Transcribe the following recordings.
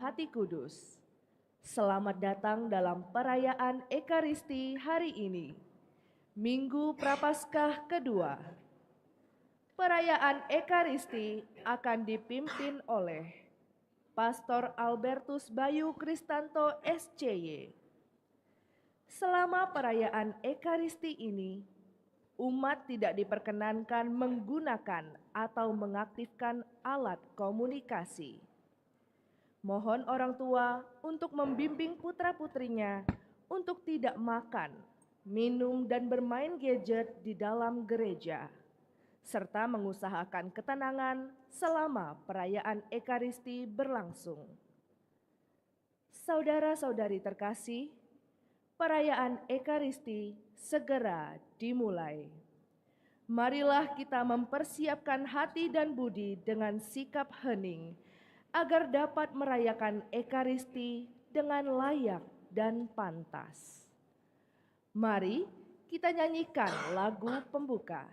hati kudus. Selamat datang dalam perayaan Ekaristi hari ini, Minggu Prapaskah kedua. Perayaan Ekaristi akan dipimpin oleh Pastor Albertus Bayu Kristanto SCY. Selama perayaan Ekaristi ini, umat tidak diperkenankan menggunakan atau mengaktifkan alat komunikasi. Mohon orang tua untuk membimbing putra-putrinya untuk tidak makan, minum, dan bermain gadget di dalam gereja, serta mengusahakan ketenangan selama perayaan Ekaristi berlangsung. Saudara-saudari terkasih, perayaan Ekaristi segera dimulai. Marilah kita mempersiapkan hati dan budi dengan sikap hening agar dapat merayakan Ekaristi dengan layak dan pantas. Mari kita nyanyikan lagu pembuka.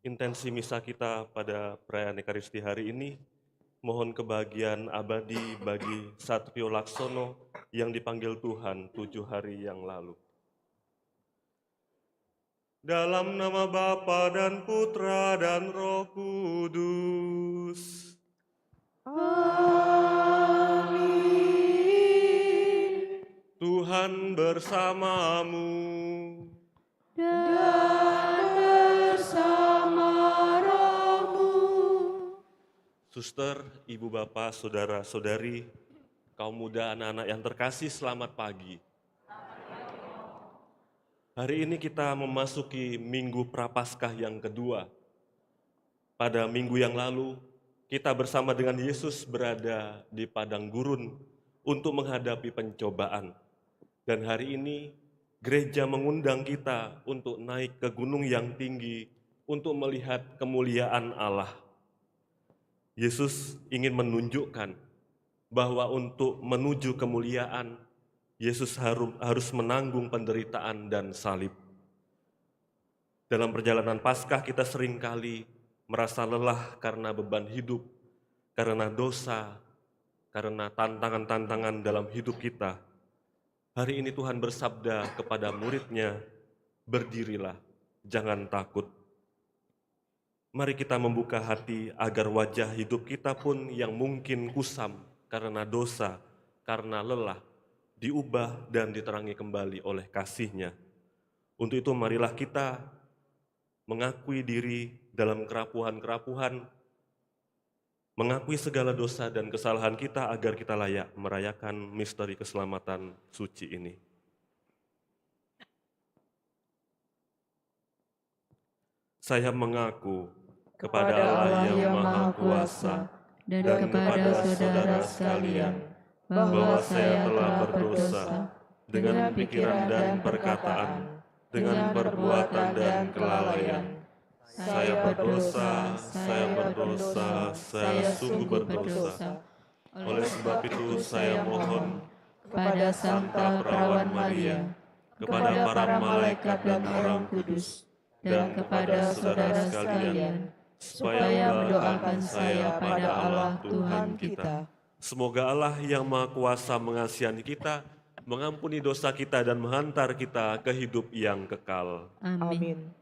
Intensi misa kita pada perayaan Ekaristi hari ini, mohon kebahagiaan abadi bagi Satrio Laksono yang dipanggil Tuhan 7 hari yang lalu. Dalam nama Bapa dan Putra dan Roh Kudus. Amin. Tuhan bersamamu. Suster, ibu bapak, saudara-saudari, kaum muda, anak-anak yang terkasih, selamat pagi. Hari ini kita memasuki Minggu Prapaskah yang kedua. Pada minggu yang lalu, kita bersama dengan Yesus berada di padang gurun untuk menghadapi pencobaan. Dan hari ini, gereja mengundang kita untuk naik ke gunung yang tinggi untuk melihat kemuliaan Allah. Yesus ingin menunjukkan bahwa untuk menuju kemuliaan, Yesus harus menanggung penderitaan dan salib. Dalam perjalanan Paskah kita seringkali merasa lelah karena beban hidup, karena dosa, karena tantangan-tantangan dalam hidup kita. Hari ini Tuhan bersabda kepada murid-Nya, berdirilah, jangan takut. Mari kita membuka hati agar wajah hidup kita pun yang mungkin kusam karena dosa, karena lelah, diubah dan diterangi kembali oleh kasih-Nya. Untuk itu marilah kita mengakui diri dalam kerapuhan-kerapuhan, mengakui segala dosa dan kesalahan kita agar kita layak merayakan misteri keselamatan suci ini. Saya mengaku kepada Allah yang Maha Kuasa dan kepada saudara sekalian bahwa saya telah berdosa dengan pikiran dan perkataan, dengan perbuatan dan kelalaian. Saya berdosa, saya sungguh berdosa. Oleh sebab itu saya mohon kepada Santa Perawan Maria, kepada para malaikat dan orang kudus, dan kepada saudara sekalian, supaya mendoakan saya pada Allah Tuhan kita. Semoga Allah yang Maha Kuasa mengasihi kita, mengampuni dosa kita dan menghantar kita ke hidup yang kekal. Amin.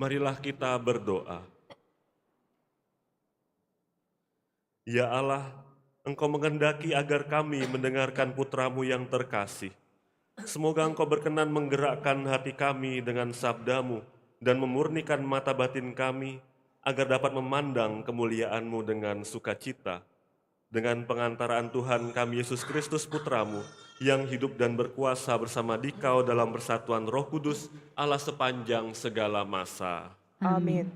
Marilah kita berdoa. Ya Allah, Engkau menghendaki agar kami mendengarkan putra-Mu yang terkasih. Semoga Engkau berkenan menggerakkan hati kami dengan sabda-Mu dan memurnikan mata batin kami agar dapat memandang kemuliaan-Mu dengan sukacita. Dengan pengantaraan Tuhan kami Yesus Kristus Putra-Mu yang hidup dan berkuasa bersama Dikau dalam persatuan Roh Kudus, Allah sepanjang segala masa. Amin.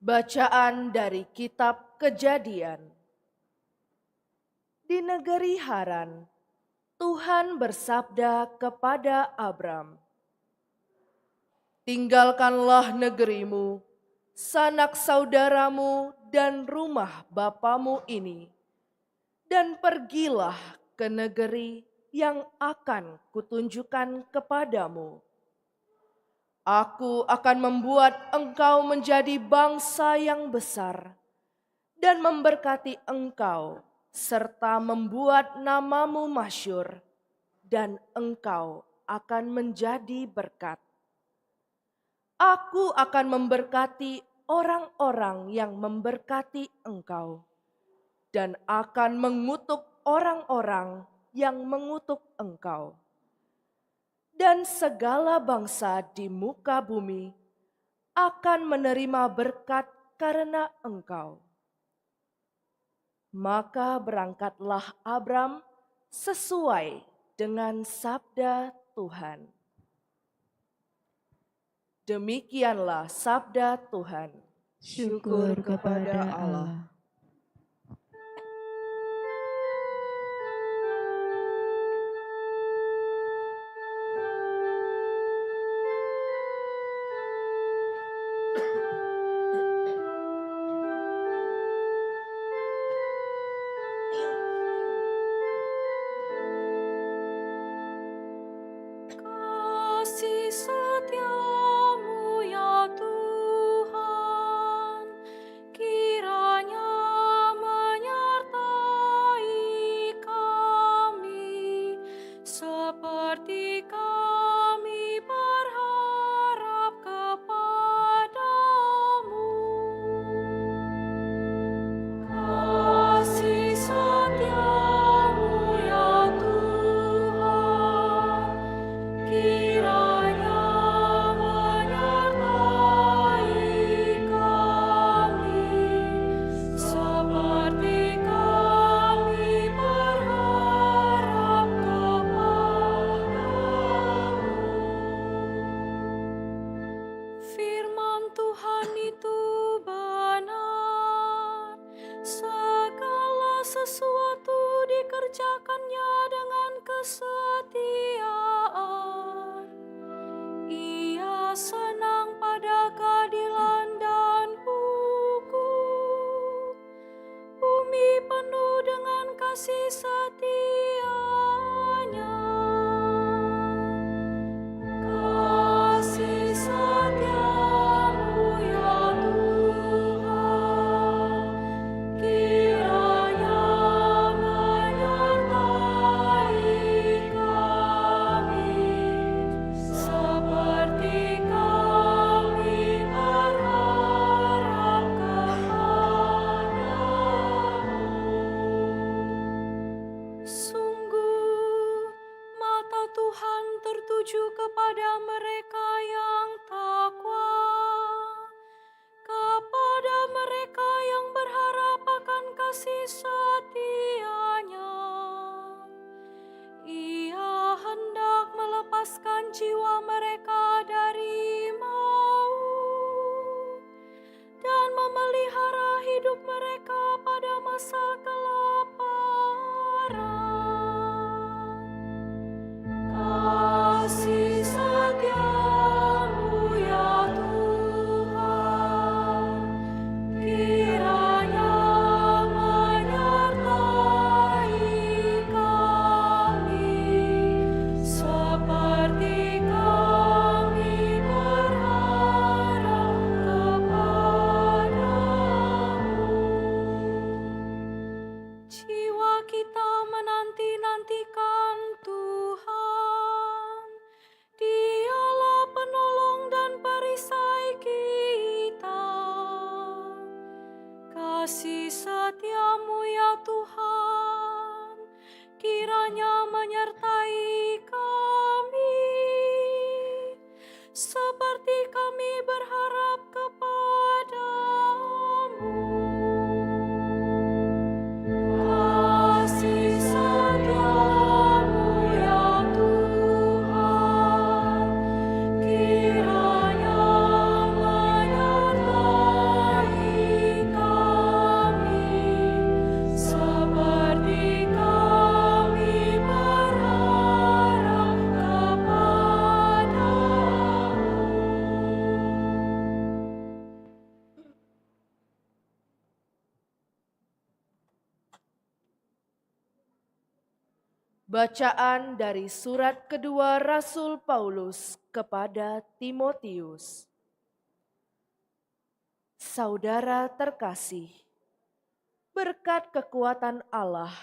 Bacaan dari Kitab Kejadian. Di negeri Haran, Tuhan bersabda kepada Abram, "Tinggalkanlah negerimu, sanak saudaramu dan rumah bapamu ini, dan pergilah ke negeri yang akan kutunjukkan kepadamu. Aku akan membuat engkau menjadi bangsa yang besar dan memberkati engkau serta membuat namamu masyhur, dan engkau akan menjadi berkat. Aku akan memberkati orang-orang yang memberkati engkau, dan akan mengutuk orang-orang yang mengutuk engkau. Dan segala bangsa di muka bumi akan menerima berkat karena engkau." Maka berangkatlah Abram sesuai dengan sabda Tuhan. Demikianlah sabda Tuhan. Syukur kepada Allah. Kasih setiamu ya Tuhan, kiranya menyertai kami, seperti kami berharap kepadamu. Kasih kepada mereka yang takwa, kepada mereka yang berharap akan kasih setia-Nya. Ia hendak melepaskan jiwa mereka dari maut dan memelihara hidup mereka pada masa kelaparan. Kasih setiamu ya Tuhan, kiranya menyertai kami, seperti kami berharap kepadamu. Jiwa kita menanti-nantikan Tuhan, Dialah penolong dan perisai kita. Kasih setiamu ya Tuhan, kiranya menyertai kami, seperti kami berharap kepadamu. Kasih setiamu ya Tuhan, kiranya menyertai kami, seperti kami berharap kepadamu. Bacaan dari surat kedua Rasul Paulus kepada Timotius. Saudara terkasih, berkat kekuatan Allah,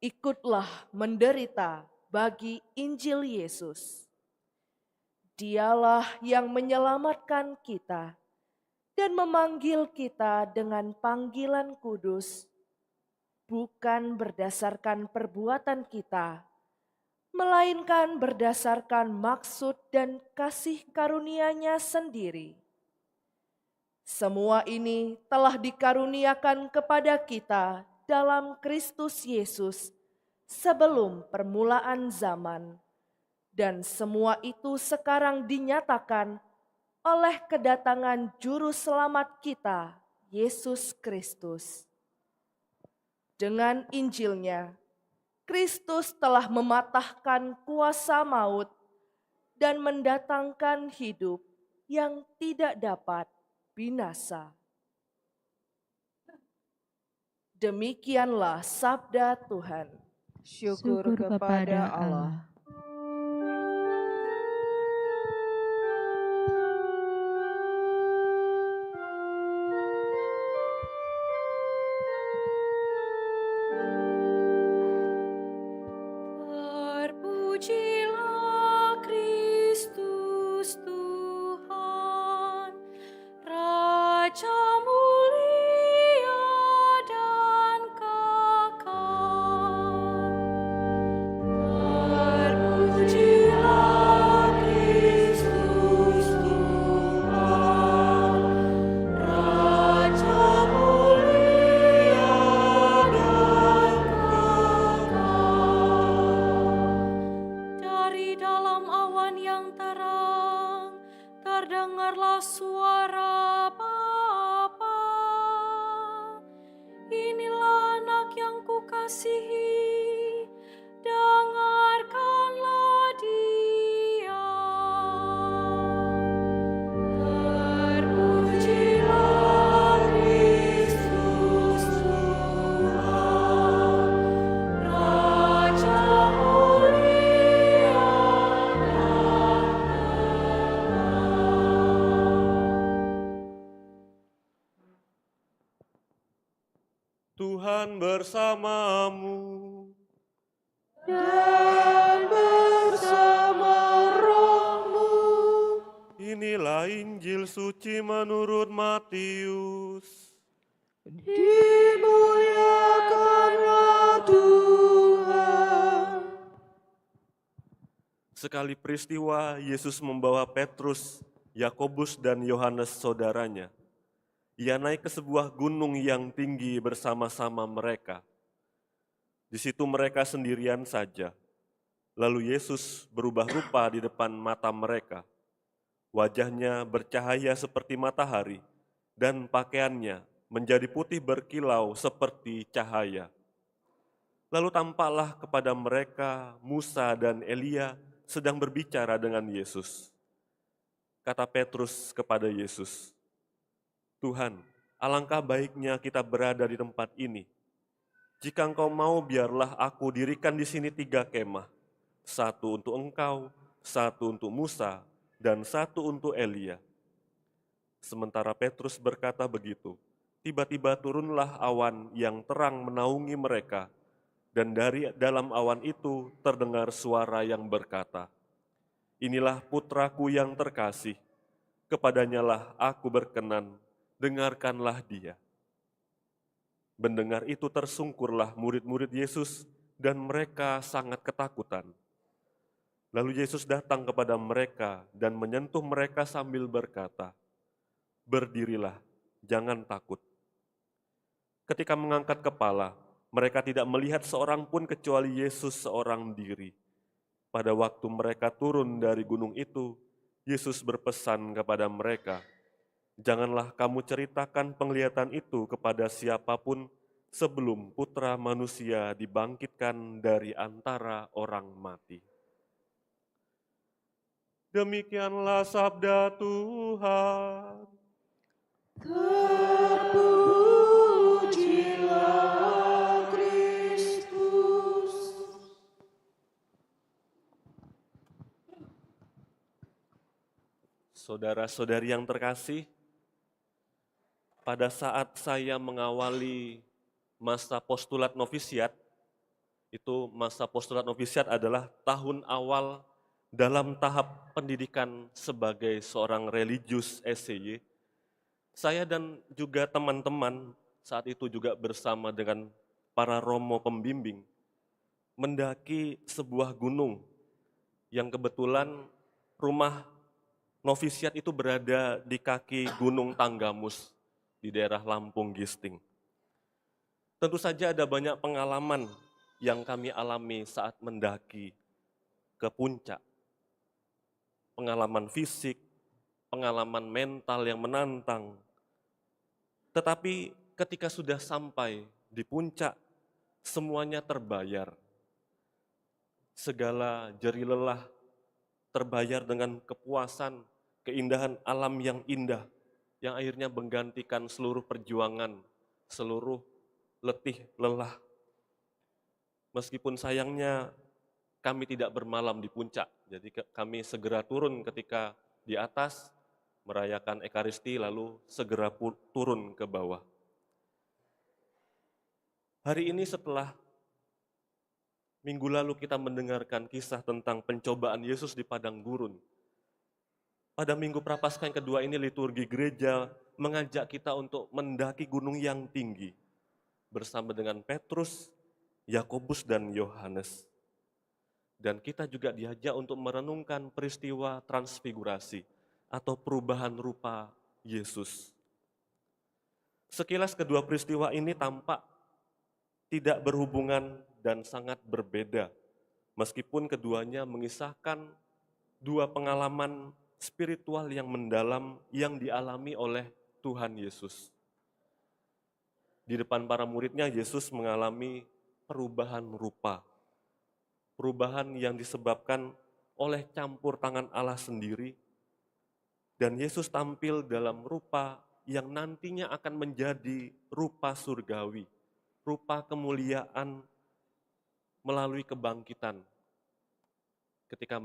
ikutlah menderita bagi Injil Yesus. Dialah yang menyelamatkan kita dan memanggil kita dengan panggilan kudus, bukan berdasarkan perbuatan kita, melainkan berdasarkan maksud dan kasih karunia-Nya sendiri. Semua ini telah dikaruniakan kepada kita dalam Kristus Yesus sebelum permulaan zaman, dan semua itu sekarang dinyatakan oleh kedatangan Juru Selamat kita, Yesus Kristus. Dengan Injil-Nya, Kristus telah mematahkan kuasa maut dan mendatangkan hidup yang tidak dapat binasa. Demikianlah sabda Tuhan. Syukur kepada Allah. Terpujilah Kristus Tuhan, Raja mulia dan kekal. Terpujilah Kristus Tuhan, Raja mulia dan kekal. Dari dalam awan yang terang, terdengarlah suara Bapa. Inilah anak yang kukasihi, dengarkanlah Dia. Terpujilah Kristus Tuhan, Raja mulia dan Tuhan bersamamu. Dan bersama rohmu. Inilah Injil suci menurut Matius. Dimuliakanlah Tuhan. Sekali peristiwa, Yesus membawa Petrus, Yakobus, dan Yohanes saudaranya. Ia naik ke sebuah gunung yang tinggi bersama-sama mereka. Di situ mereka sendirian saja. Lalu Yesus berubah rupa di depan mata mereka. Wajahnya bercahaya seperti matahari, dan pakaiannya menjadi putih berkilau seperti cahaya. Lalu tampaklah kepada mereka Musa dan Elia sedang berbicara dengan Yesus. Kata Petrus kepada Yesus, "Tuhan, alangkah baiknya kita berada di tempat ini. Jika Engkau mau, biarlah aku dirikan di sini 3 kemah, 1 untuk Engkau, 1 untuk Musa, dan 1 untuk Elia." Sementara Petrus berkata begitu, tiba-tiba turunlah awan yang terang menaungi mereka, dan dari dalam awan itu terdengar suara yang berkata, "Inilah putraku yang terkasih, kepadanyalah aku berkenan, dengarkanlah dia." Mendengar itu tersungkurlah murid-murid Yesus, dan mereka sangat ketakutan. Lalu Yesus datang kepada mereka dan menyentuh mereka sambil berkata, "Berdirilah, jangan takut." Ketika mengangkat kepala, mereka tidak melihat seorang pun kecuali Yesus seorang diri. Pada waktu mereka turun dari gunung itu, Yesus berpesan kepada mereka, "Janganlah kamu ceritakan penglihatan itu kepada siapapun sebelum Putra Manusia dibangkitkan dari antara orang mati." Demikianlah sabda Tuhan. Terpujilah Kristus. Saudara-saudari yang terkasih, pada saat saya mengawali masa postulat novisiat, itu masa postulat novisiat adalah tahun awal dalam tahap pendidikan sebagai seorang religius SCY. Saya dan juga teman-teman saat itu juga bersama dengan para romo pembimbing mendaki sebuah gunung yang kebetulan rumah novisiat itu berada di kaki Gunung Tanggamus di daerah Lampung Gisting. Tentu saja ada banyak pengalaman yang kami alami saat mendaki ke puncak. Pengalaman fisik, pengalaman mental yang menantang. Tetapi ketika sudah sampai di puncak, semuanya terbayar. Segala jerih lelah terbayar dengan kepuasan, keindahan alam yang indah, yang akhirnya menggantikan seluruh perjuangan, seluruh letih lelah. Meskipun sayangnya kami tidak bermalam di puncak, jadi kami segera turun ketika di atas, merayakan Ekaristi lalu segera turun ke bawah. Hari ini setelah minggu lalu kita mendengarkan kisah tentang pencobaan Yesus di padang gurun. Pada minggu Prapaskah yang kedua ini liturgi gereja mengajak kita untuk mendaki gunung yang tinggi bersama dengan Petrus, Yakobus, dan Yohanes. Dan kita juga diajak untuk merenungkan peristiwa transfigurasi atau perubahan rupa Yesus. Sekilas kedua peristiwa ini tampak tidak berhubungan dan sangat berbeda, meskipun keduanya mengisahkan dua pengalaman spiritual yang mendalam yang dialami oleh Tuhan Yesus. Di depan para muridnya, Yesus mengalami perubahan rupa. Perubahan yang disebabkan oleh campur tangan Allah sendiri. Dan Yesus tampil dalam rupa yang nantinya akan menjadi rupa surgawi, rupa kemuliaan melalui kebangkitan. Ketika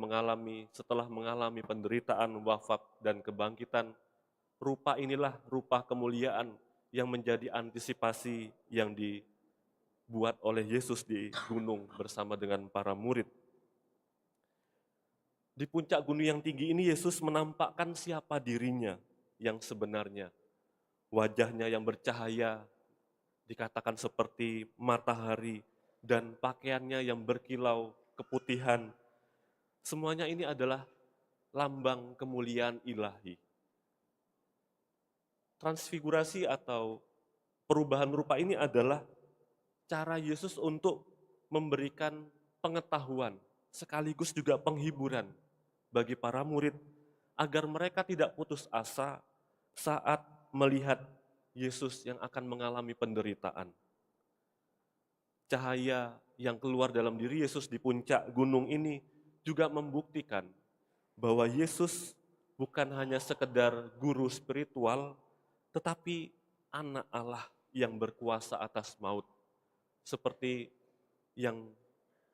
setelah mengalami penderitaan, wafat, dan kebangkitan, rupa inilah rupa kemuliaan yang menjadi antisipasi yang dibuat oleh Yesus di gunung bersama dengan para murid. Di puncak gunung yang tinggi ini Yesus menampakkan siapa dirinya yang sebenarnya. Wajahnya yang bercahaya, dikatakan seperti matahari, dan pakaiannya yang berkilau keputihan. Semuanya ini adalah lambang kemuliaan ilahi. Transfigurasi atau perubahan rupa ini adalah cara Yesus untuk memberikan pengetahuan, sekaligus juga penghiburan bagi para murid, agar mereka tidak putus asa saat melihat Yesus yang akan mengalami penderitaan. Cahaya yang keluar dalam diri Yesus di puncak gunung ini juga membuktikan bahwa Yesus bukan hanya sekedar guru spiritual, tetapi anak Allah yang berkuasa atas maut. Seperti yang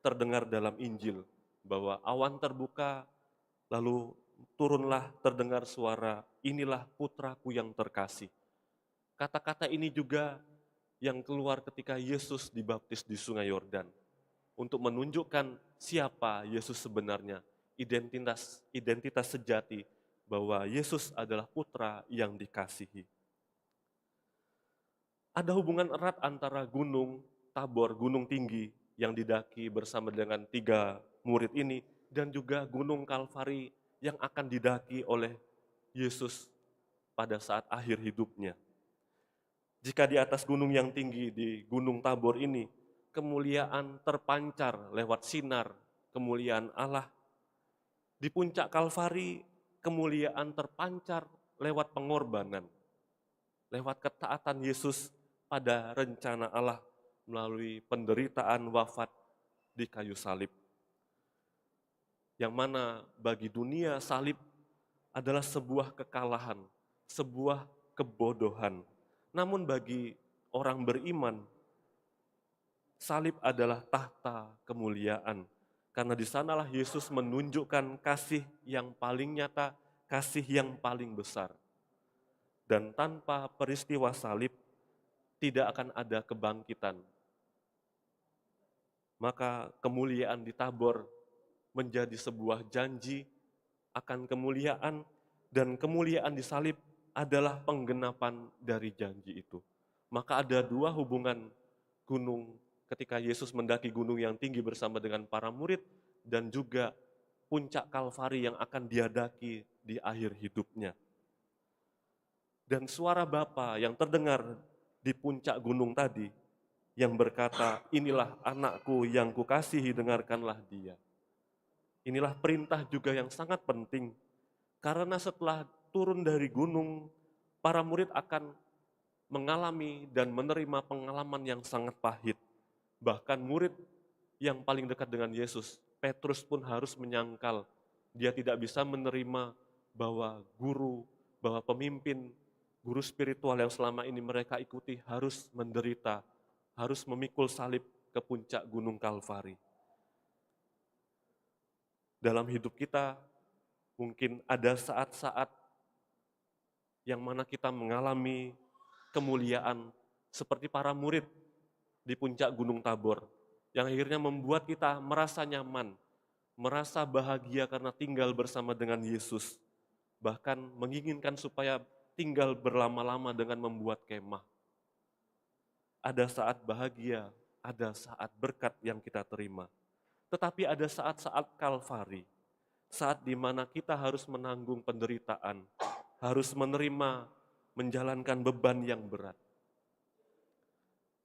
terdengar dalam Injil, bahwa awan terbuka, lalu turunlah terdengar suara, inilah putraku yang terkasih. Kata-kata ini juga yang keluar ketika Yesus dibaptis di Sungai Yordan, untuk menunjukkan siapa Yesus sebenarnya, identitas sejati bahwa Yesus adalah putra yang dikasihi. Ada hubungan erat antara gunung Tabor, gunung tinggi yang didaki bersama dengan 3 murid ini, dan juga gunung Kalvari yang akan didaki oleh Yesus pada saat akhir hidupnya. Jika di atas gunung yang tinggi, di gunung Tabor ini, kemuliaan terpancar lewat sinar kemuliaan Allah. Di puncak Kalvari, kemuliaan terpancar lewat pengorbanan, lewat ketaatan Yesus pada rencana Allah melalui penderitaan wafat di kayu salib. Yang mana bagi dunia salib adalah sebuah kekalahan, sebuah kebodohan. Namun bagi orang beriman, salib adalah tahta kemuliaan. Karena di sanalah Yesus menunjukkan kasih yang paling nyata, kasih yang paling besar. Dan tanpa peristiwa salib, tidak akan ada kebangkitan. Maka kemuliaan di Tabor menjadi sebuah janji akan kemuliaan, dan kemuliaan di salib adalah penggenapan dari janji itu. Maka ada 2 hubungan gunung ketika Yesus mendaki gunung yang tinggi bersama dengan para murid, dan juga puncak Kalvari yang akan dia daki di akhir hidupnya. Dan suara Bapa yang terdengar di puncak gunung tadi, yang berkata, inilah anakku yang kukasihi, dengarkanlah dia. Inilah perintah juga yang sangat penting, karena setelah turun dari gunung, para murid akan mengalami dan menerima pengalaman yang sangat pahit. Bahkan murid yang paling dekat dengan Yesus, Petrus pun harus menyangkal. Dia tidak bisa menerima bahwa guru, bahwa pemimpin, guru spiritual yang selama ini mereka ikuti harus menderita, harus memikul salib ke puncak gunung Kalvari. Dalam hidup kita, mungkin ada saat-saat yang mana kita mengalami kemuliaan seperti para murid di puncak gunung Tabor, yang akhirnya membuat kita merasa nyaman, merasa bahagia karena tinggal bersama dengan Yesus, bahkan menginginkan supaya tinggal berlama-lama dengan membuat kemah. Ada saat bahagia, ada saat berkat yang kita terima. Tetapi ada saat-saat Kalvari, saat di mana kita harus menanggung penderitaan, harus menerima, menjalankan beban yang berat.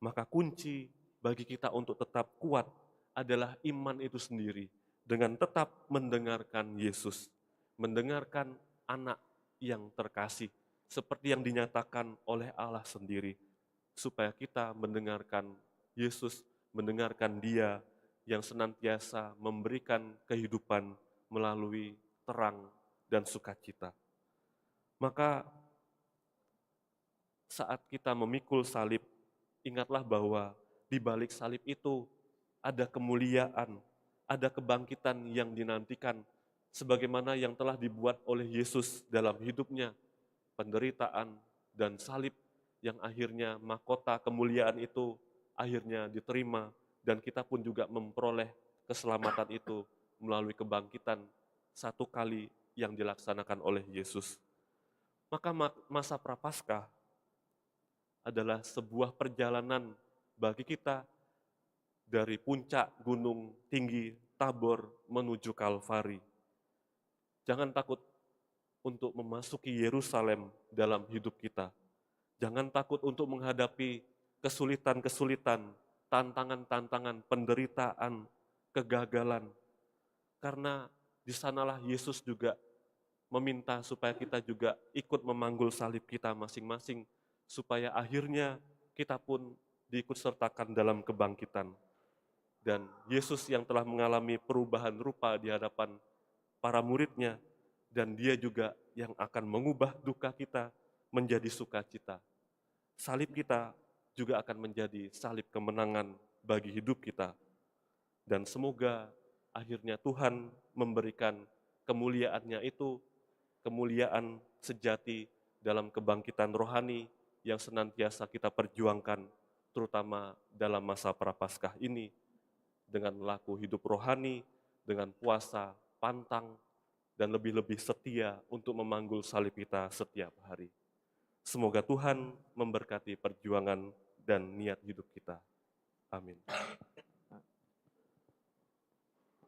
Maka kunci bagi kita untuk tetap kuat adalah iman itu sendiri, dengan tetap mendengarkan Yesus, mendengarkan anak yang terkasih, seperti yang dinyatakan oleh Allah sendiri, supaya kita mendengarkan Yesus, mendengarkan Dia yang senantiasa memberikan kehidupan melalui terang dan sukacita. Maka saat kita memikul salib, ingatlah bahwa di balik salib itu ada kemuliaan, ada kebangkitan yang dinantikan, sebagaimana yang telah dibuat oleh Yesus dalam hidupnya, penderitaan dan salib yang akhirnya mahkota kemuliaan itu akhirnya diterima, dan kita pun juga memperoleh keselamatan itu melalui kebangkitan 1 kali yang dilaksanakan oleh Yesus. Maka masa Prapaskah adalah sebuah perjalanan bagi kita dari puncak gunung tinggi Tabor menuju Kalvari. Jangan takut untuk memasuki Yerusalem dalam hidup kita. Jangan takut untuk menghadapi kesulitan-kesulitan, tantangan-tantangan, penderitaan, kegagalan. Karena di sanalah Yesus juga meminta supaya kita juga ikut memanggul salib kita masing-masing, supaya akhirnya kita pun diikut sertakan dalam kebangkitan. Dan Yesus yang telah mengalami perubahan rupa di hadapan para muridnya, dan dia juga yang akan mengubah duka kita menjadi sukacita. Salib kita juga akan menjadi salib kemenangan bagi hidup kita. Dan semoga akhirnya Tuhan memberikan kemuliaannya itu, kemuliaan sejati dalam kebangkitan rohani yang senantiasa kita perjuangkan, terutama dalam masa Prapaskah ini, dengan laku hidup rohani, dengan puasa, pantang, dan lebih-lebih setia untuk memanggul salib kita setiap hari. Semoga Tuhan memberkati perjuangan dan niat hidup kita. Amin.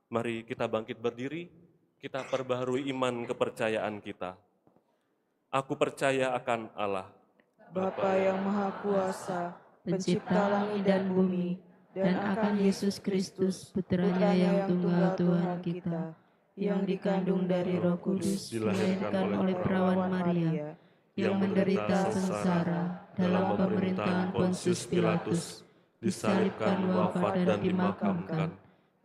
Mari kita bangkit berdiri, kita perbaharui iman kepercayaan kita. Aku percaya akan Allah, Bapa yang Maha Kuasa, Pencipta langit dan bumi, dan akan Yesus Kristus, Putranya yang tunggal Tuhan kita, yang dikandung dari Roh Kudus, dilahirkan oleh perawan Maria, yang menderita sengsara dalam pemerintahan Pontius Pilatus, disalibkan, wafat dan dimakamkan,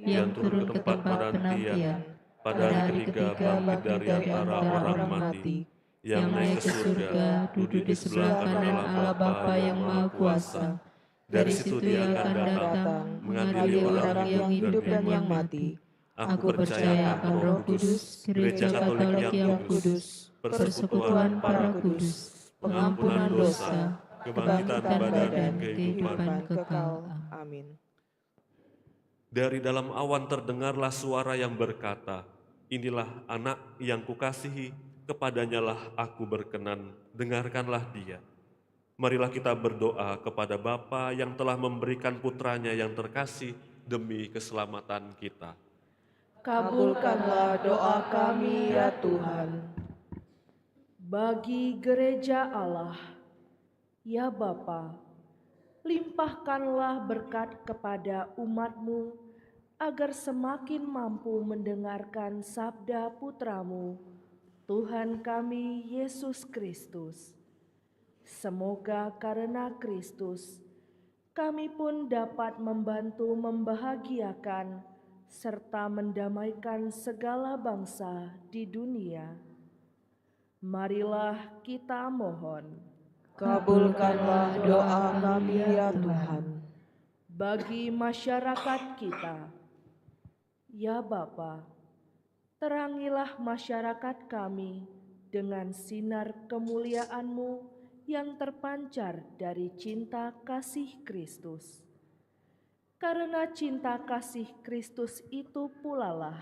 yang turun ke tempat penantian, pada hari ketiga bangkit dari antara orang mati, yang naik ke surga, duduk di sebelah kanan Allah Bapa yang Maha Kuasa. Dari situ dia akan datang, mengadili orang yang hidup dan yang mati. Aku percaya akan Roh Kudus, Gereja Katolik yang kudus, persekutuan para kudus, pengampunan dosa, kebangkitan badan, kehidupan kekal. Amin. dari dalam awan terdengarlah suara yang berkata, inilah anak yang kukasihi, kepadanyalah aku berkenan, dengarkanlah dia. Marilah kita berdoa kepada Bapa yang telah memberikan putranya yang terkasih demi keselamatan kita. Kabulkanlah doa kami ya Tuhan. Bagi gereja Allah, ya Bapa, limpahkanlah berkat kepada umat-Mu agar semakin mampu mendengarkan sabda Putra-Mu, Tuhan kami Yesus Kristus. Semoga karena Kristus, kami pun dapat membantu membahagiakan serta mendamaikan segala bangsa di dunia. Marilah kita mohon. Kabulkanlah doa kami ya Tuhan. Bagi masyarakat kita, ya Bapa, terangilah masyarakat kami dengan sinar kemuliaan-Mu yang terpancar dari cinta kasih Kristus. Karena cinta kasih Kristus itu pulalah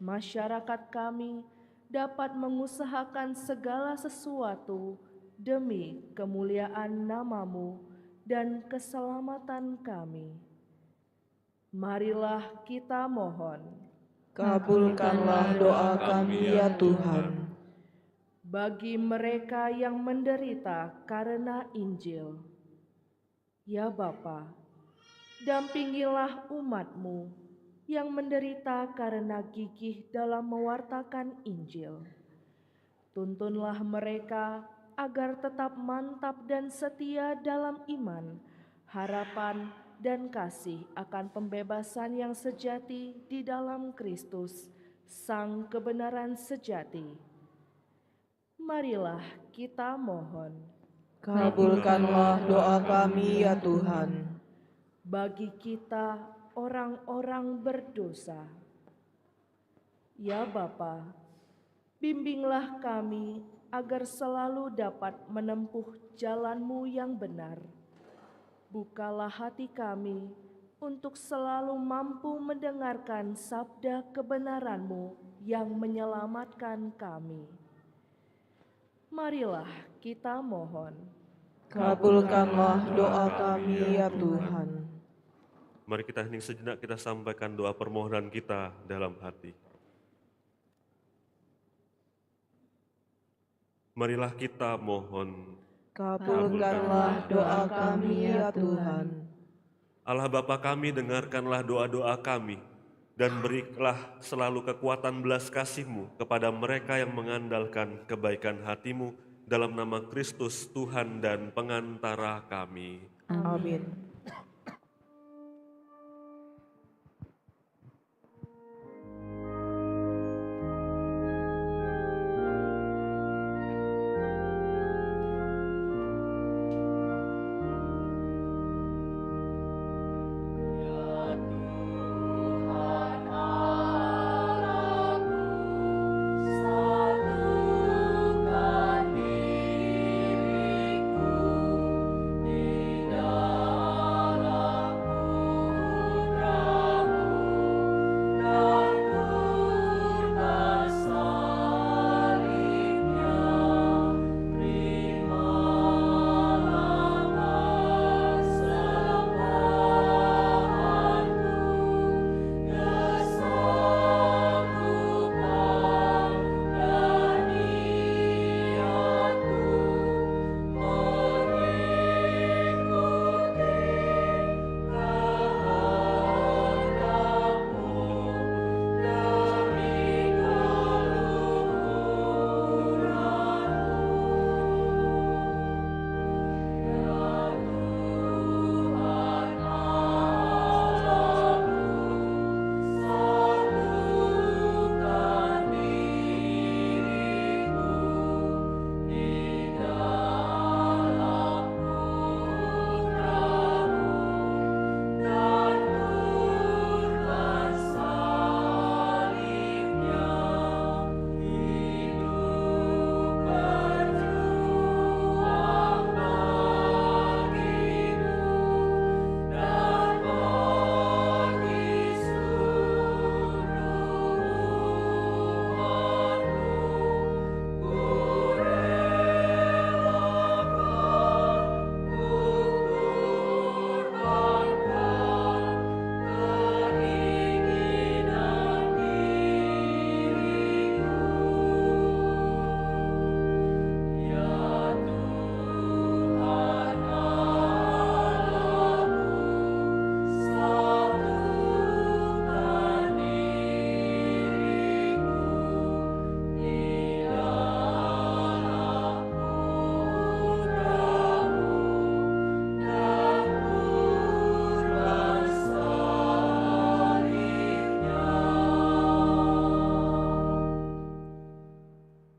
masyarakat kami dapat mengusahakan segala sesuatu demi kemuliaan nama-Mu dan keselamatan kami. Marilah kita mohon. Kabulkanlah doa kami ya Tuhan. Bagi mereka yang menderita karena Injil, ya Bapa, dampingilah umat-Mu yang menderita karena gigih dalam mewartakan Injil. Tuntunlah mereka agar tetap mantap dan setia dalam iman, harapan, dan kasih akan pembebasan yang sejati di dalam Kristus, Sang Kebenaran Sejati. Marilah kita mohon. Kabulkanlah doa kami ya Tuhan. Bagi kita orang-orang berdosa, ya Bapa, bimbinglah kami agar selalu dapat menempuh jalan-Mu yang benar. Bukalah hati kami untuk selalu mampu mendengarkan sabda kebenaran-Mu yang menyelamatkan kami. Marilah kita mohon. Kabulkanlah doa kami ya Tuhan. Mari kita hening sejenak, kita sampaikan doa permohonan kita dalam hati. Marilah kita mohon. Kabulkanlah doa kami ya Tuhan. Allah Bapa kami, dengarkanlah doa-doa kami, dan berilah selalu kekuatan belas kasih-Mu kepada mereka yang mengandalkan kebaikan hati-Mu, dalam nama Kristus Tuhan dan pengantara kami. Amin.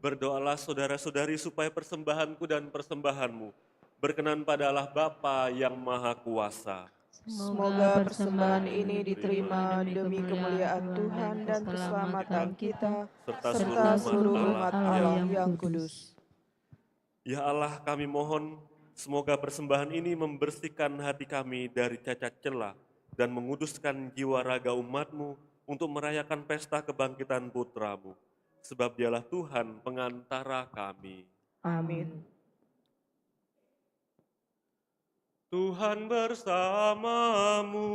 Berdoalah saudara-saudari supaya persembahanku dan persembahanmu berkenan pada Allah Bapa yang Maha Kuasa. Semoga persembahan ini diterima demi kemuliaan Tuhan dan keselamatan kita, serta seluruh umat Allah yang kudus. Ya Allah, kami mohon semoga persembahan ini membersihkan hati kami dari cacat celah dan menguduskan jiwa raga umat-Mu untuk merayakan pesta kebangkitan Putra-Mu. Sebab Dialah Tuhan pengantara kami. Amin. Tuhan bersamamu.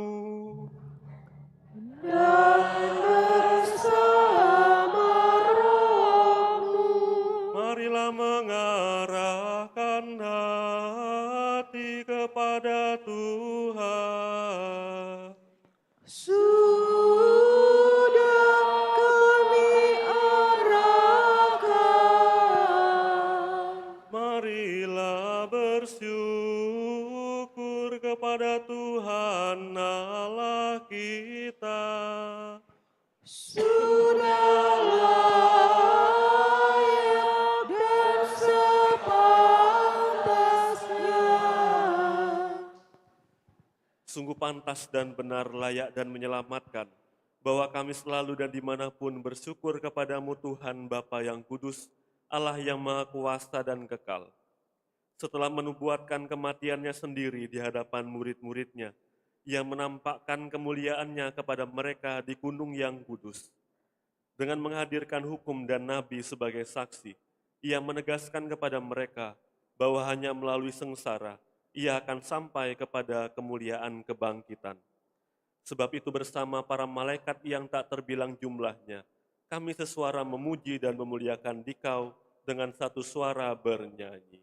Dan bersama rohmu. Marilah mengarahkan hati kepada Tuhan. Sudah kami arahkan. Marilah bersyukur kepada Tuhan Allah kita. Sudah layak dan sepantasnya. Sungguh pantas dan benar, layak dan menyelamatkan, bahwa kami selalu dan dimanapun bersyukur kepadamu Tuhan Bapa yang kudus, Allah yang Maha Kuasa dan kekal. Setelah menubuatkan kematiannya sendiri di hadapan murid-muridnya, Ia menampakkan kemuliaannya kepada mereka di gunung yang kudus. Dengan menghadirkan hukum dan nabi sebagai saksi, Ia menegaskan kepada mereka bahwa hanya melalui sengsara Ia akan sampai kepada kemuliaan kebangkitan. Sebab itu bersama para malaikat yang tak terbilang jumlahnya, kami sesuara memuji dan memuliakan Dikau dengan satu suara bernyanyi.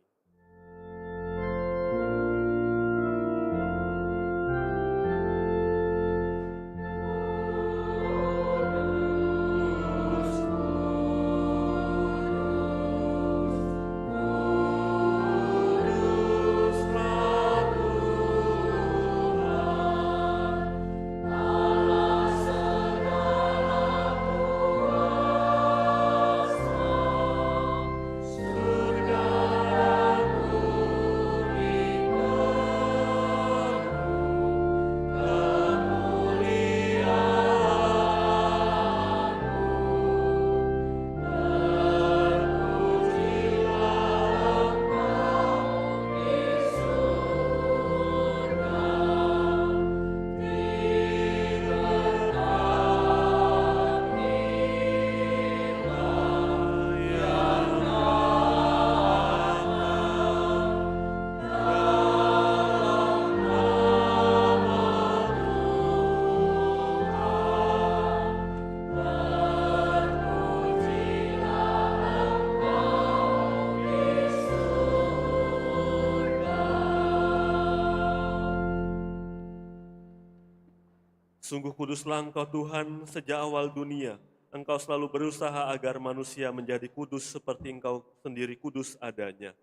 Sungguh kuduslah Engkau Tuhan, sejak awal dunia, Engkau selalu berusaha agar manusia menjadi kudus seperti Engkau sendiri kudus adanya.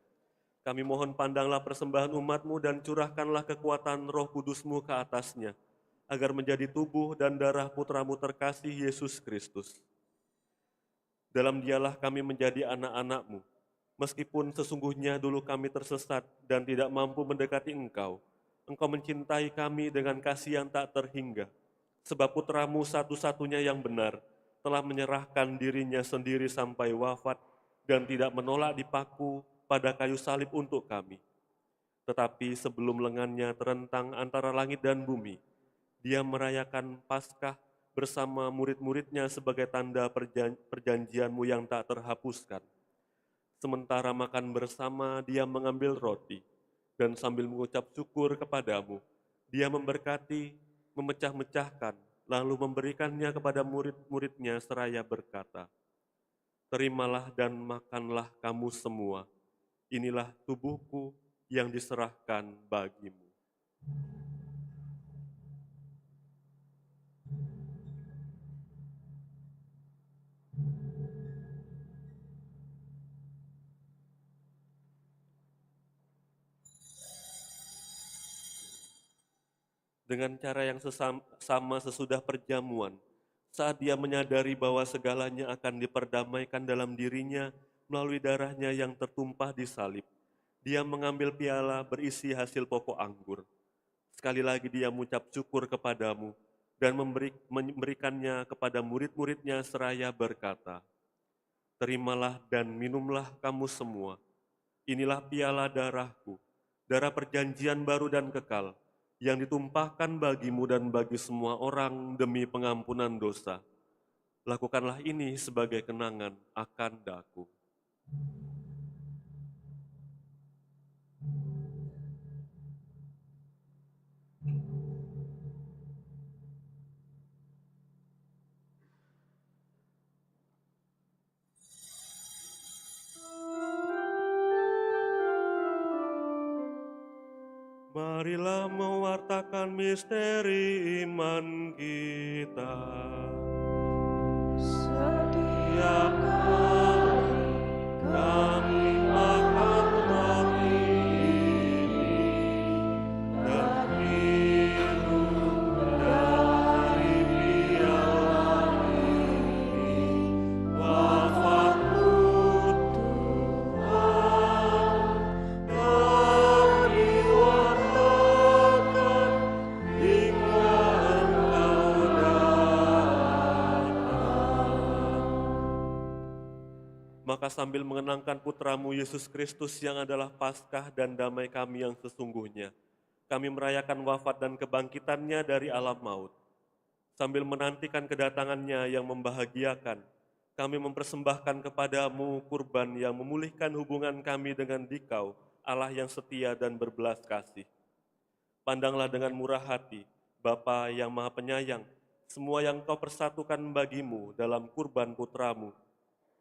Kami mohon pandanglah persembahan umat-Mu dan curahkanlah kekuatan Roh Kudus-Mu ke atasnya, agar menjadi tubuh dan darah Putra-Mu terkasih Yesus Kristus. Dalam Dialah kami menjadi anak-anak-Mu, meskipun sesungguhnya dulu kami tersesat dan tidak mampu mendekati Engkau. Engkau mencintai kami dengan kasih yang tak terhingga, sebab Putra-Mu satu-satunya yang benar telah menyerahkan dirinya sendiri sampai wafat dan tidak menolak dipaku pada kayu salib untuk kami. Tetapi sebelum lengannya terentang antara langit dan bumi, Dia merayakan Paskah bersama murid-muridnya sebagai tanda perjanjian-Mu yang tak terhapuskan. Sementara makan bersama, Dia mengambil roti, dan sambil mengucap syukur kepadamu, Dia memberkati, memecah-mecahkan, lalu memberikannya kepada murid-muridnya seraya berkata, "Terimalah dan makanlah kamu semua. Inilah tubuhku yang diserahkan bagimu." Dengan cara yang sama sesudah perjamuan, saat Dia menyadari bahwa segalanya akan diperdamaikan dalam dirinya melalui darahnya yang tertumpah di salib, Dia mengambil piala berisi hasil pokok anggur. Sekali lagi Dia mengucap syukur kepadamu dan memberikannya kepada murid-muridnya seraya berkata, "Terimalah dan minumlah kamu semua. Inilah piala darahku, darah perjanjian baru dan kekal, yang ditumpahkan bagimu dan bagi semua orang demi pengampunan dosa. Lakukanlah ini sebagai kenangan akan daku." Marilah mewartakan misteri iman kita. Setiap kali kami makan roti ini dan minum dari piala ini, wafat-Mu Tuhan, kami wartakan hingga Engkau datang. Maka sambil mengenangkan Putra-Mu Yesus Kristus yang adalah Paskah dan damai kami yang sesungguhnya, kami merayakan wafat dan kebangkitannya dari alam maut. Sambil menantikan kedatangannya yang membahagiakan, kami mempersembahkan kepadamu kurban yang memulihkan hubungan kami dengan Dikau, Allah yang setia dan berbelas kasih. Pandanglah dengan murah hati Bapa yang Maha Penyayang, semua yang Kau persatukan bagimu dalam kurban putramu,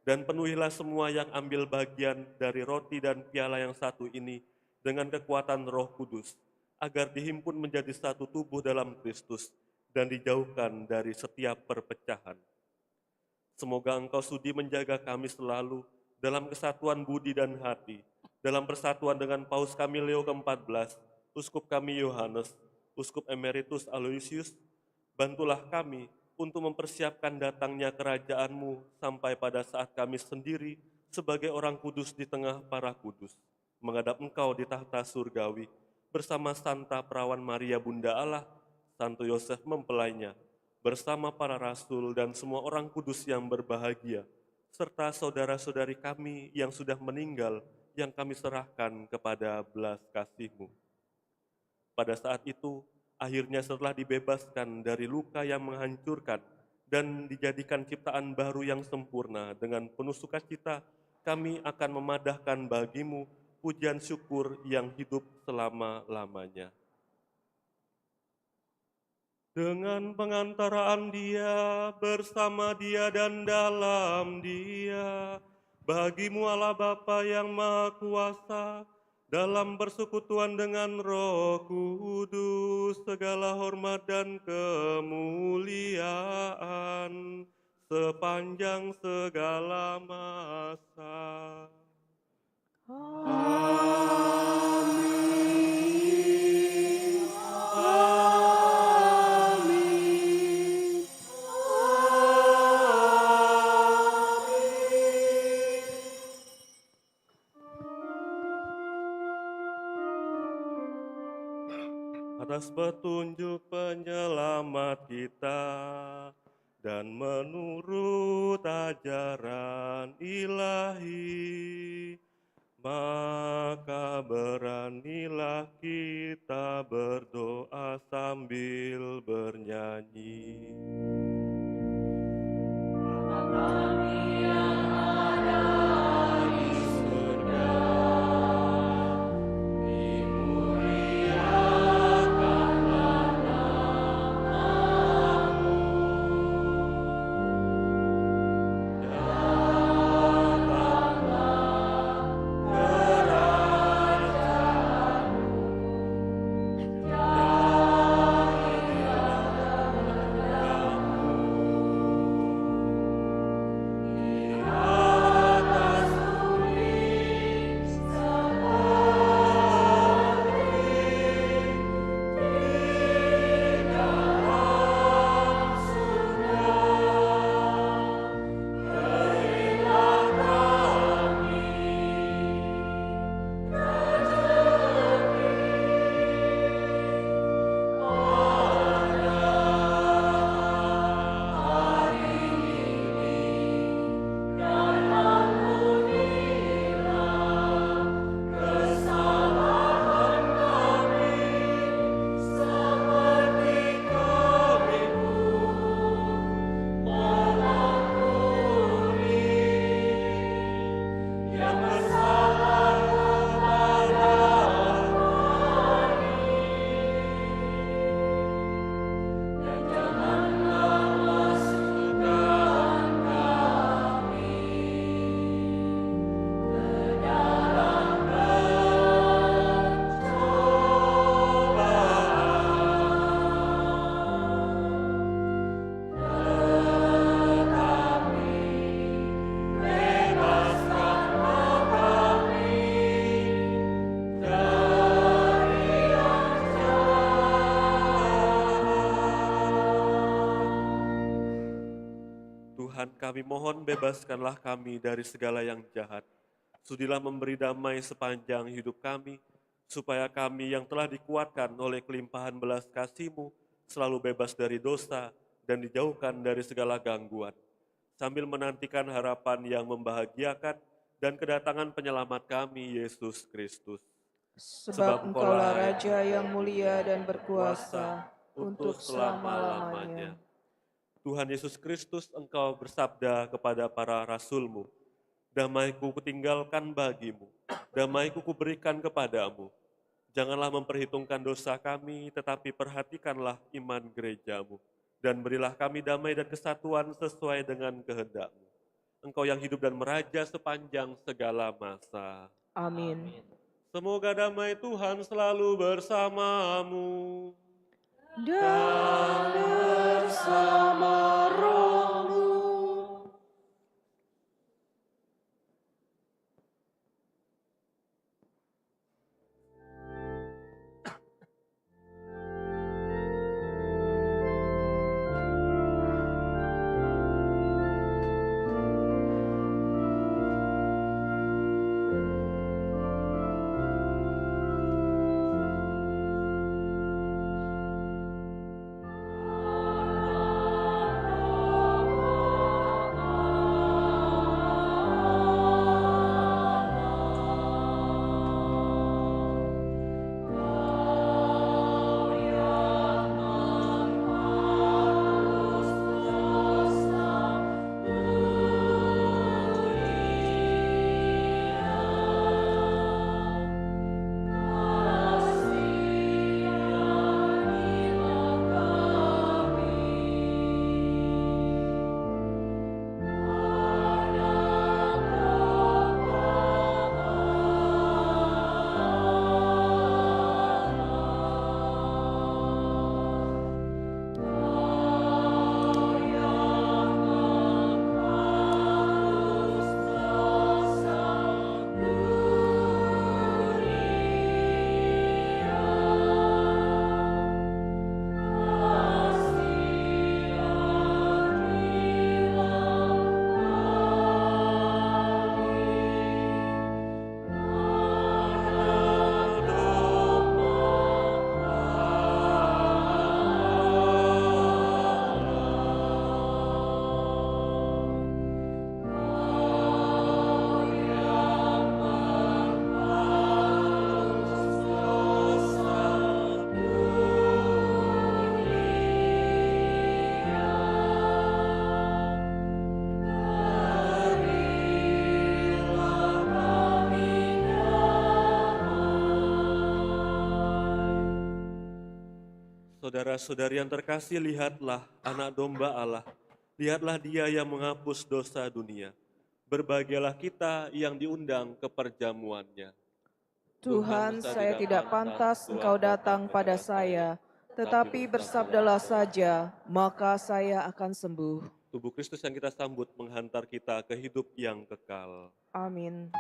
dan penuhilah semua yang ambil bagian dari roti dan piala yang satu ini dengan kekuatan Roh Kudus, agar dihimpun menjadi satu tubuh dalam Kristus dan dijauhkan dari setiap perpecahan. Semoga Engkau sudi menjaga kami selalu dalam kesatuan budi dan hati, dalam persatuan dengan Paus kami Leo ke-14, Uskup kami Yohanes, Uskup Emeritus Aloysius. Bantulah kami untuk mempersiapkan datangnya kerajaan-Mu sampai pada saat kami sendiri sebagai orang kudus di tengah para kudus, menghadap Engkau di tahta surgawi, bersama Santa Perawan Maria Bunda Allah, Santo Yosef mempelainya, bersama para rasul dan semua orang kudus yang berbahagia, serta saudara-saudari kami yang sudah meninggal, yang kami serahkan kepada belas kasih-Mu. Pada saat itu, akhirnya setelah dibebaskan dari luka yang menghancurkan dan dijadikan ciptaan baru yang sempurna dengan penuh sukacita, kami akan memadahkan bagimu pujian syukur yang hidup selama-lamanya. Dengan pengantaraan Dia, bersama Dia dan dalam Dia, bagimu Allah Bapa yang Maha Kuasa, dalam persekutuan dengan Roh Kudus, segala hormat dan kemuliaan sepanjang segala masa. Atas petunjuk penyelamat kita dan menurut ajaran ilahi, maka beranilah kita berdoa sambil bernyanyi. Tuhan, kami mohon bebaskanlah kami dari segala yang jahat. Sudilah memberi damai sepanjang hidup kami, supaya kami yang telah dikuatkan oleh kelimpahan belas kasih-Mu selalu bebas dari dosa dan dijauhkan dari segala gangguan, sambil menantikan harapan yang membahagiakan dan kedatangan penyelamat kami, Yesus Kristus. Sebab Engkaulah Raja yang mulia dan berkuasa untuk selama-lamanya. Tuhan Yesus Kristus, Engkau bersabda kepada para rasul-Mu, damai-Ku kutinggalkan bagimu, damai-Ku kuberikan kepadamu. Janganlah memperhitungkan dosa kami, tetapi perhatikanlah iman gerejamu. Dan berilah kami damai dan kesatuan sesuai dengan kehendak-Mu. Engkau yang hidup dan meraja sepanjang segala masa. Amin. Semoga damai Tuhan selalu bersamamu. Dan bersama rohmu. Saudara-saudari yang terkasih, lihatlah anak domba Allah. Lihatlah Dia yang menghapus dosa dunia. Berbahagialah kita yang diundang ke perjamuannya. Tuhan, saya tidak pantas Engkau datang pada saya, tetapi bersabdalah saja, maka saya akan sembuh. Tubuh Kristus yang kita sambut menghantar kita ke hidup yang kekal. Amin.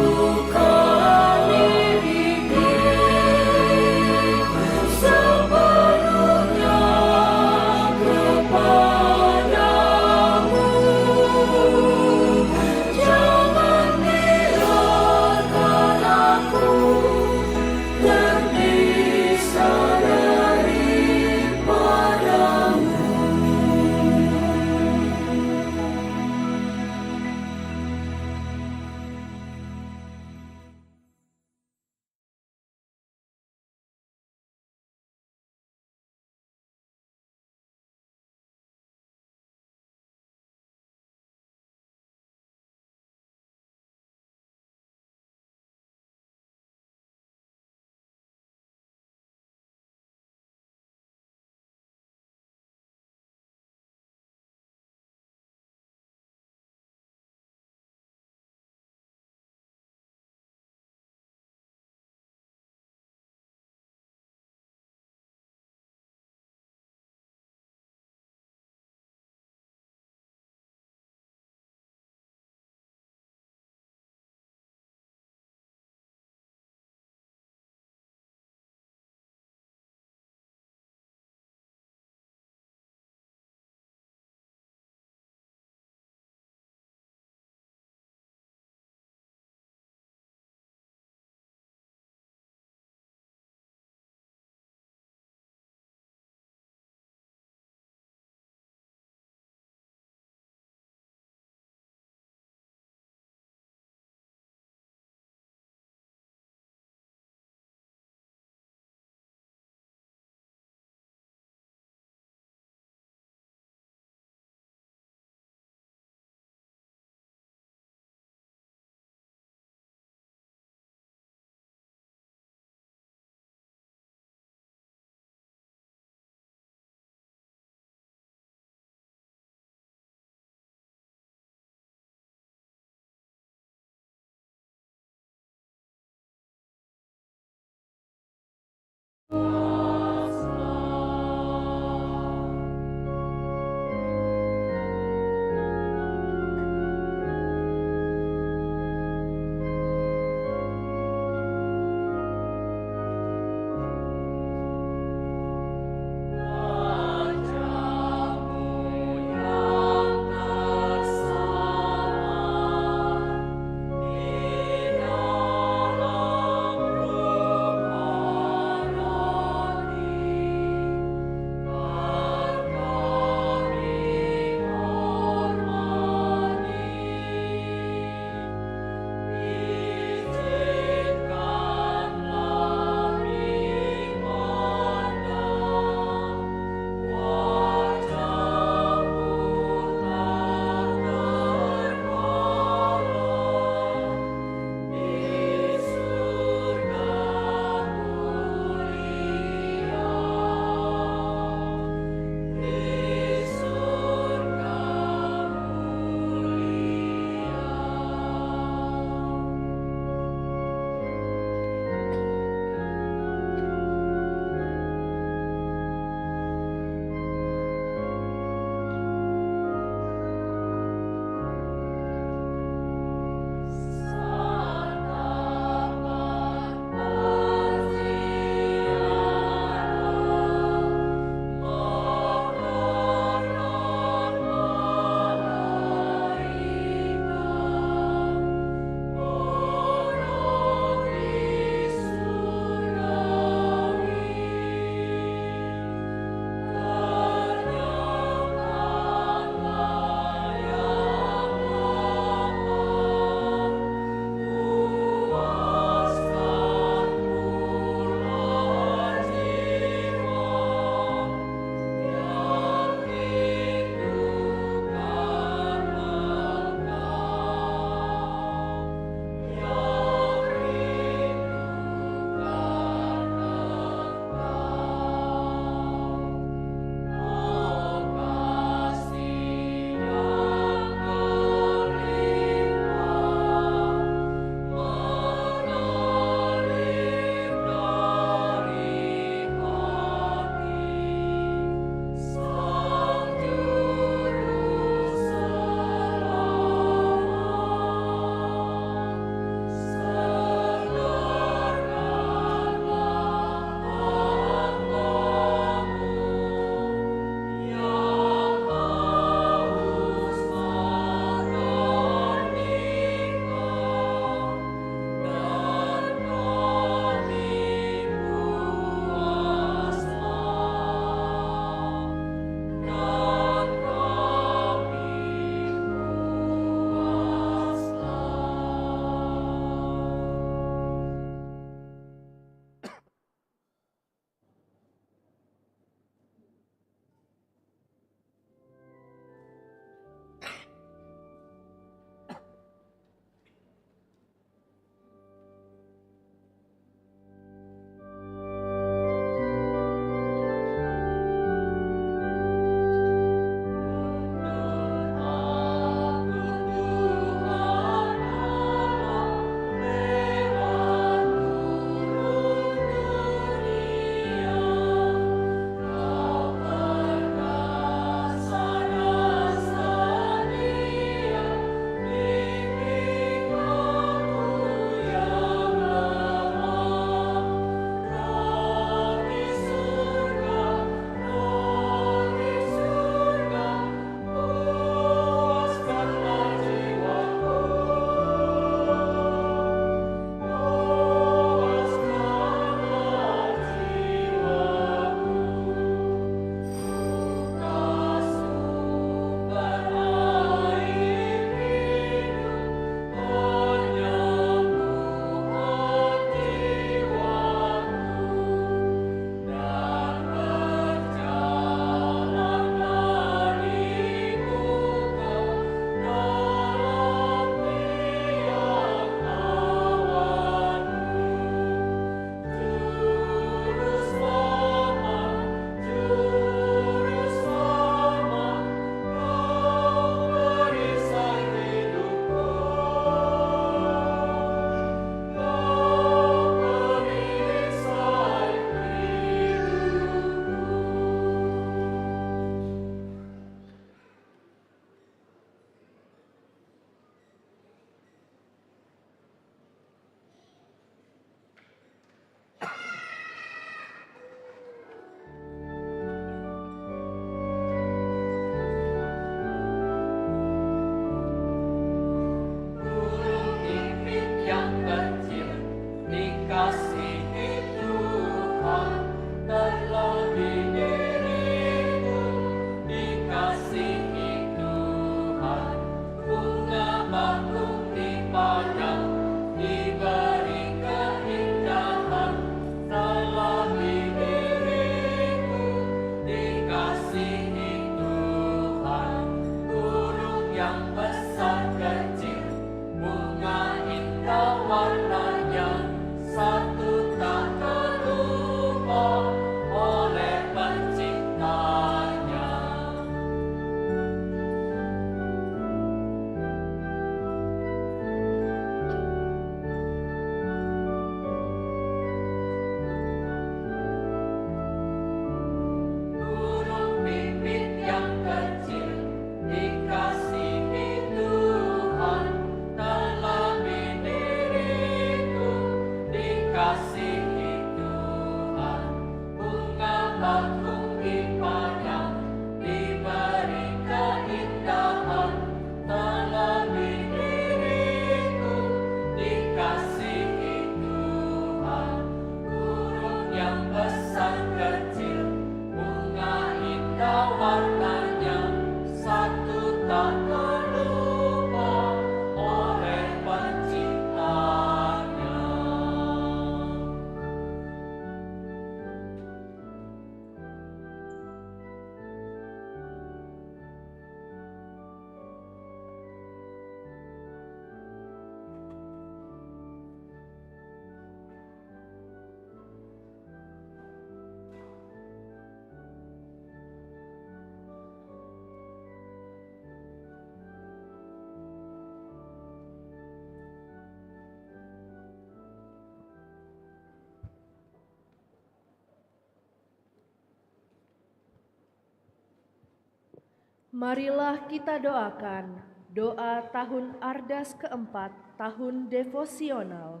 Marilah kita doakan doa tahun Ardas keempat, tahun devosional.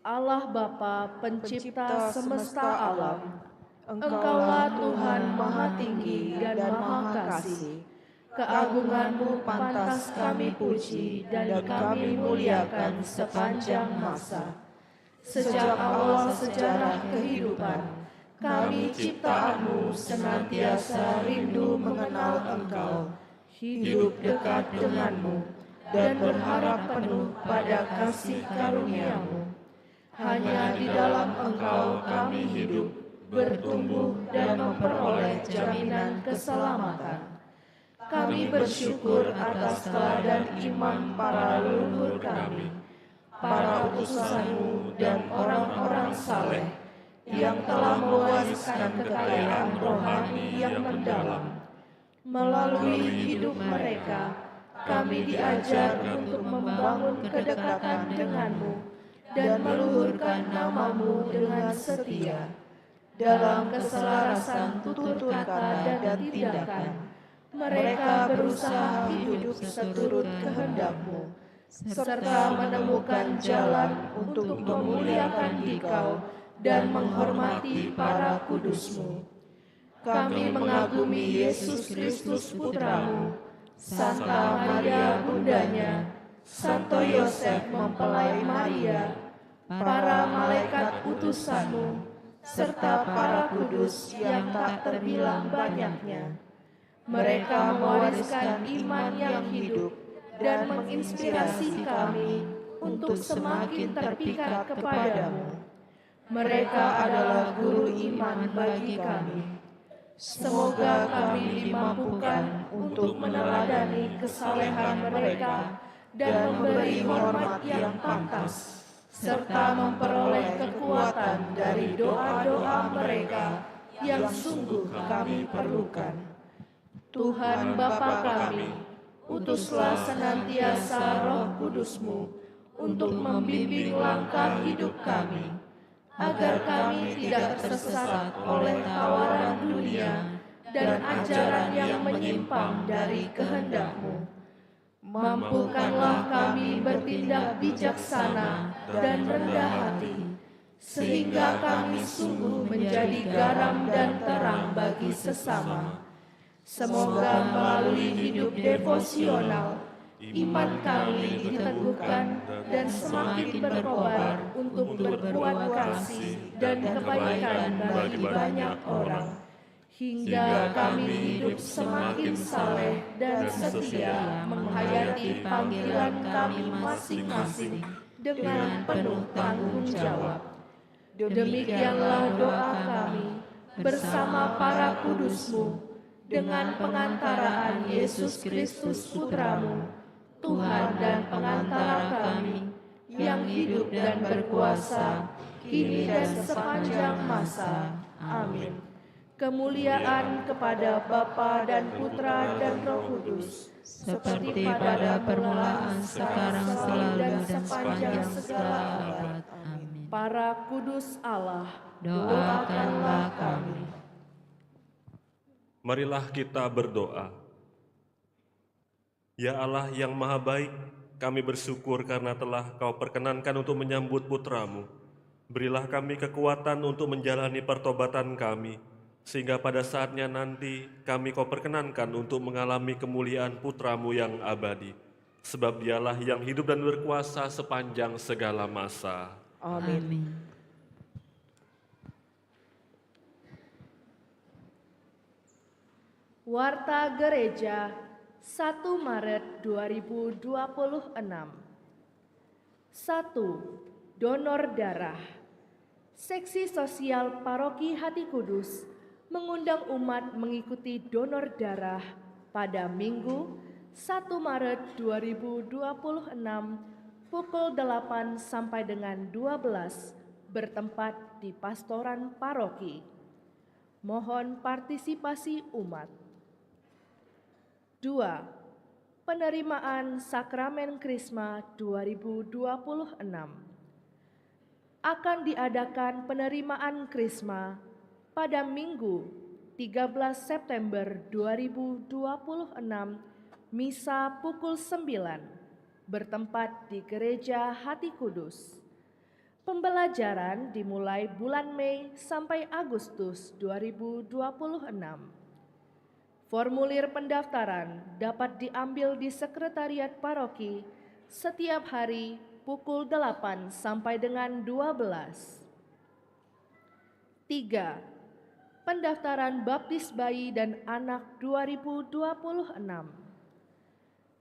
Allah Bapa, pencipta semesta alam, Engkaulah Tuhan Maha Tinggi dan Maha Kasih. Keagungan-Mu pantas kami puji dan kami muliakan sepanjang masa. Sejak awal sejarah kehidupan, kami ciptaan-Mu senantiasa rindu mengenal Engkau, hidup dekat dengan-Mu, dan berharap penuh pada kasih karunia-Mu. Hanya di dalam Engkau kami hidup, bertumbuh, dan memperoleh jaminan keselamatan. Kami bersyukur atas teladan iman para leluhur kami, para utusan-Mu dan orang-orang saleh yang telah mewariskan kekayaan rohani yang mendalam. Melalui hidup mereka, kami diajar untuk membangun kedekatan dengan-Mu dan meluhurkan nama-Mu dengan setia. Dalam keselarasan tutur kata dan tindakan, mereka berusaha hidup seturut kehendak-Mu, serta menemukan jalan untuk memuliakan Dikau dan menghormati para kudus-Mu. Kami mengagumi Yesus Kristus Putra-Mu, Santa Maria Bundanya, Santo Yosef mempelai Maria, para malaikat utusan-Mu, serta para kudus yang tak terbilang banyaknya. Mereka mewariskan iman yang hidup dan menginspirasi kami untuk semakin terpikat kepada-Mu. Mereka adalah guru iman bagi kami. Semoga kami dimampukan untuk meneladani kesalehan mereka dan memberi hormat yang pantas, serta memperoleh kekuatan dari doa-doa mereka yang sungguh kami perlukan. Tuhan Bapa kami, utuslah senantiasa Roh Kudus-Mu untuk membimbing langkah hidup kami, agar kami tidak tersesat oleh tawaran dunia dan ajaran yang menyimpang dari kehendak-Mu. Mampukanlah kami bertindak bijaksana dan rendah hati, sehingga kami sungguh menjadi garam dan terang bagi sesama. Semoga melalui hidup devosional, iman kami diteguhkan dan semakin berkobar untuk berbuat kasih dan kebaikan bagi banyak orang, hingga kami hidup semakin saleh dan setia menghayati panggilan kami masing-masing dengan penuh tanggung jawab. Demikianlah doa kami bersama para kudus-Mu, dengan pengantaraan Yesus Kristus Putra-Mu, Tuhan dan pengantara kami, yang hidup dan berkuasa, kini dan sepanjang masa. Amin. Kemuliaan kepada Bapa dan Putra dan Roh Kudus, seperti pada permulaan, sekarang, selalu, dan sepanjang segala abad. Amin. Para kudus Allah, doakanlah kami. Marilah kita berdoa. Ya Allah yang maha baik, kami bersyukur karena telah Kau perkenankan untuk menyambut Putra-Mu. Berilah kami kekuatan untuk menjalani pertobatan kami, sehingga pada saatnya nanti kami Kau perkenankan untuk mengalami kemuliaan Putra-Mu yang abadi. Sebab Dialah yang hidup dan berkuasa sepanjang segala masa. Amin. Warta Gereja 1 Maret 2026. 1. Donor darah. Seksi Sosial Paroki Hati Kudus mengundang umat mengikuti donor darah pada Minggu 1 Maret 2026 pukul 8 sampai dengan 12 bertempat di Pastoran Paroki. Mohon partisipasi umat. 2. Penerimaan Sakramen Krisma 2026. Akan diadakan penerimaan Krisma pada Minggu 13 September 2026, Misa pukul 9, bertempat di Gereja Hati Kudus. Pembelajaran dimulai bulan Mei sampai Agustus 2026. Formulir pendaftaran dapat diambil di Sekretariat Paroki setiap hari pukul 8 sampai dengan 12. 3. Pendaftaran baptis bayi dan anak 2026.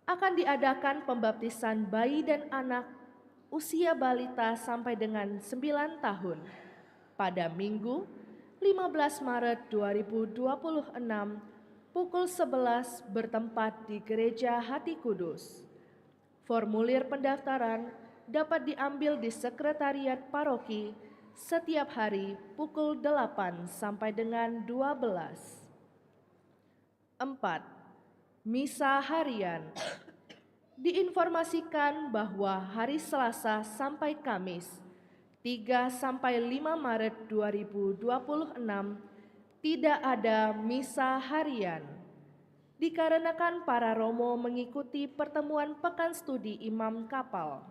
Akan diadakan pembaptisan bayi dan anak usia balita sampai dengan 9 tahun pada Minggu 15 Maret 2026 pukul 11 bertempat di Gereja Hati Kudus. Formulir pendaftaran dapat diambil di Sekretariat Paroki setiap hari pukul 8 sampai dengan 12. 4. Misa harian. Diinformasikan bahwa hari Selasa sampai Kamis 3 sampai 5 Maret 2026 tidak ada misa harian dikarenakan para romo mengikuti pertemuan Pekan Studi Imam Kapal.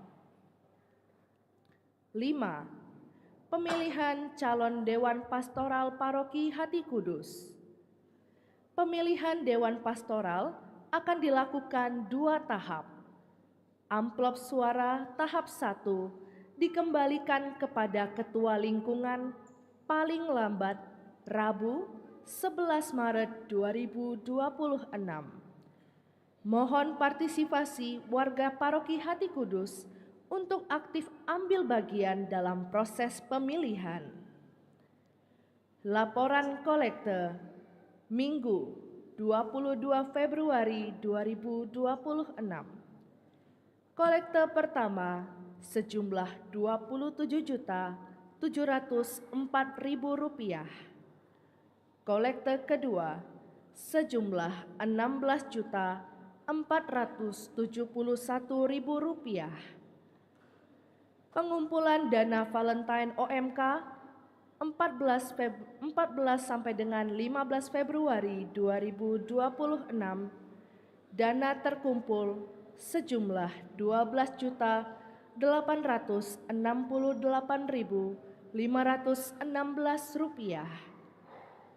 5. Pemilihan calon Dewan Pastoral Paroki Hati Kudus. Pemilihan Dewan Pastoral akan dilakukan 2 tahap. Amplop suara tahap 1 dikembalikan kepada Ketua Lingkungan paling lambat Rabu 11 Maret 2026. Mohon partisipasi warga Paroki Hati Kudus untuk aktif ambil bagian dalam proses pemilihan. Laporan kolekte Minggu 22 Februari 2026. Kolekte pertama sejumlah Rp27.704.000. Kolekte kedua sejumlah Rp16.471.000. Pengumpulan dana Valentine OMK 14 sampai dengan 15 Februari 2026, dana terkumpul sejumlah Rp12.868.516.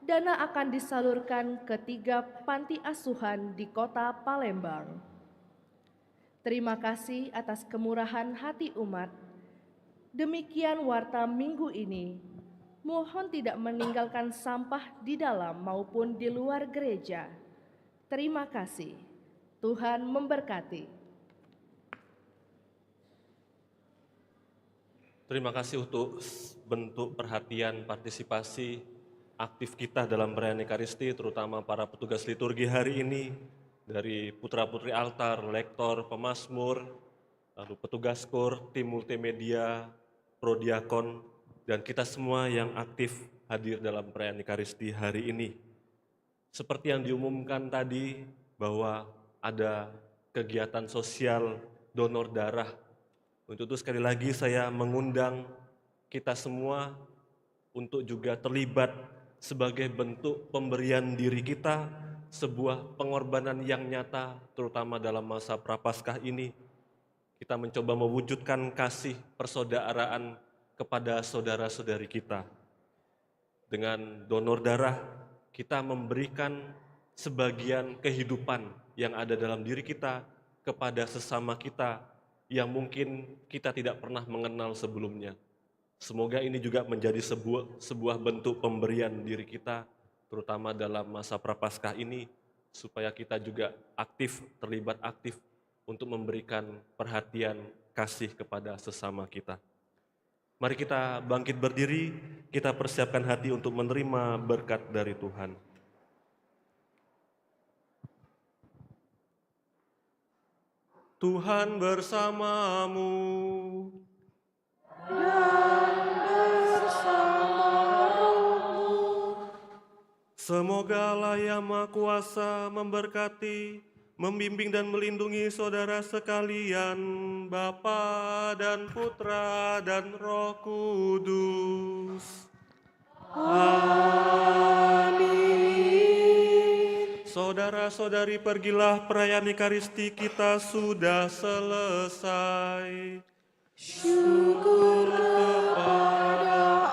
Dana akan disalurkan ke 3 panti asuhan di Kota Palembang. Terima kasih atas kemurahan hati umat. Demikian warta minggu ini. Mohon tidak meninggalkan sampah di dalam maupun di luar gereja. Terima kasih. Tuhan memberkati. Terima kasih untuk bentuk perhatian partisipasi aktif kita dalam perayaan Ekaristi, terutama para petugas liturgi hari ini, dari putra-putri altar, lektor, pemazmur, lalu petugas kor, tim multimedia, prodiakon, dan kita semua yang aktif hadir dalam perayaan Ekaristi hari ini. Seperti yang diumumkan tadi bahwa ada kegiatan sosial donor darah. Untuk itu sekali lagi saya mengundang kita semua untuk juga terlibat sebagai bentuk pemberian diri kita, sebuah pengorbanan yang nyata, terutama dalam masa Prapaskah ini. Kita mencoba mewujudkan kasih persaudaraan kepada saudara-saudari kita. Dengan donor darah, kita memberikan sebagian kehidupan yang ada dalam diri kita kepada sesama kita yang mungkin kita tidak pernah mengenal sebelumnya. Semoga ini juga menjadi sebuah bentuk pemberian diri kita, terutama dalam masa Prapaskah ini, supaya kita juga terlibat aktif untuk memberikan perhatian kasih kepada sesama kita. Mari kita bangkit berdiri, kita persiapkan hati untuk menerima berkat dari Tuhan. Tuhan bersamamu. Semoga Allah yang Maha Kuasa memberkati, membimbing dan melindungi saudara sekalian, Bapa dan Putra dan Roh Kudus. Amin. Saudara-saudari, pergilah, perayaan Ekaristi kita sudah selesai. Syukur kepada